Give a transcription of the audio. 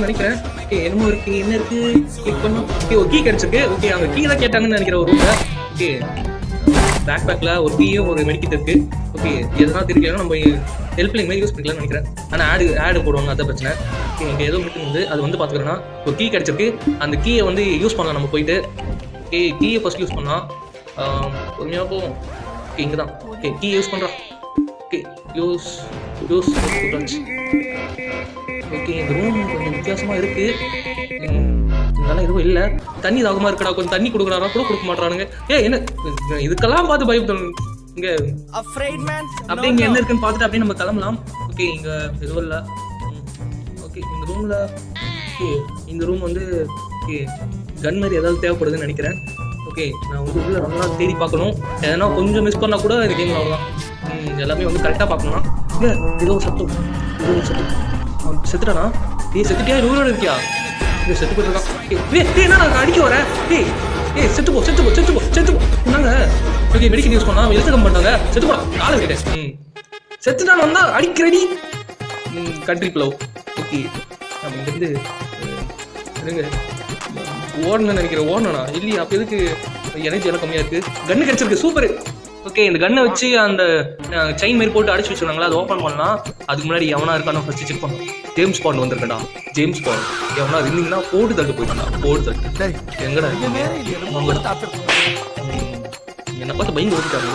நினைக்கிறேன். என்னமோ இருக்கு, என்ன இருக்கு, கிளிக் பண்ணும். ஒரு கீ கிடைச்சிருக்கு. ஓகே, அவங்க கீ தான் கேட்டாங்கன்னு நினைக்கிற ஒரு ரூம்ல. ஓகே, பேக் பேக்ல ஒரு கீயும் ஒரு மெடிக்கிட் இருக்கு. ஓகே, எதனா தெரியல, நம்ம ஹெல்ப்லைன் மாதிரி யூஸ் பண்ணிக்கலாம்னு நினைக்கிறேன். ஆனால் ஆடு போடுவாங்க, அதான் பிரச்சனை. ஓகே, இங்கே ஏதோ மீட்டிங் வந்து அது வந்து பார்த்துக்கிறேன்னா ஒரு கீ கிடைச்சிருக்கு. அந்த கீயை வந்து யூஸ் பண்ணலாம் நம்ம போயிட்டு. ஓகே, கீயை ஃபர்ஸ்ட் யூஸ் பண்ணலாம். பொறுமையாக போவோம். ஓகே, இங்கே தான். ஓகே, கீ யூஸ் பண்ணுறோம். ஓகே, யூஸ் ஓகே, இந்த ரூம் கொஞ்சம் வித்தியாசமாக இருக்குது. இதெல்லாம் எதுவும் இல்லை. தண்ணி தாகமாக இருக்குடா, கொஞ்சம் தண்ணி கொடுக்குறாரா கூட கொடுக்க மாட்டானுங்க. என்ன இதுக்கெல்லாம் பார்த்து பயப்படணும் இங்கே. அப்படியே இங்கே என்ன இருக்குன்னு பார்த்துட்டு அப்படியே நம்ம கிளம்பலாம். ஓகே, இங்கே எதுவும் இல்லை. ஓகே, இந்த ரூமில் இந்த ரூம் வந்து ஓகே கன் மாதிரி ஏதாவது தேவைப்படுதுன்னு நினைக்கிறேன். ஓகே, நான் வந்து உள்ள நல்லா தேடி பார்க்கணும். எதனா கொஞ்சம் மிஸ் பண்ணால் கூட இது கேம் அவ்வளோதான். எல்லாமே வந்து கரெக்டாக பார்க்கணும்னா இல்லை ஏதோ சத்தம் செத்துட்டானா? செத்துட்டியா? ரூரோட இருக்கியா? செத்து போட்டுருக்கான். என்ன நான் அடிக்க வரேன்? செத்து போ நாங்க. ஓகே, மெடிக்கல் யூஸ் பண்ணா எழுத்துக்க மாட்டாங்க. செத்து போடா, காலை விட்டேன். செத்துட்டான் வந்தா அடிக்கிறடி. Country plough. ஓகே, நம்ம இங்கிருந்து ஓடணும்னு நினைக்கிறேன். ஓடணும்னா இல்லையா? அப்போ எதுக்கு எனர்ஜி எல்லாம் கம்மியாக இருக்குது. கன்று கிடச்சிருக்கு, சூப்பர். ஓகே, இந்த கன்னை வச்சு அந்த செயின் மாரி போட்டு அடிச்சு வச்சுருந்தாங்களா, அதை ஓப்பன் பண்ணலாம். அதுக்கு முன்னாடி எவனா இருக்கானோ ஃபர்ஸ்ட் செக் பண்ணணும். ஜேம்ஸ் பாண்ட் வந்திருக்கேன்டா. ஜேம்ஸ் பாண்ட் எவனா இருந்தீங்கன்னா போட்டு தட்டு போயிட்டான்டா. போட்டு தட்டு எங்கடா என்னை பார்த்து பயந்து ஓடிட்டாங்க.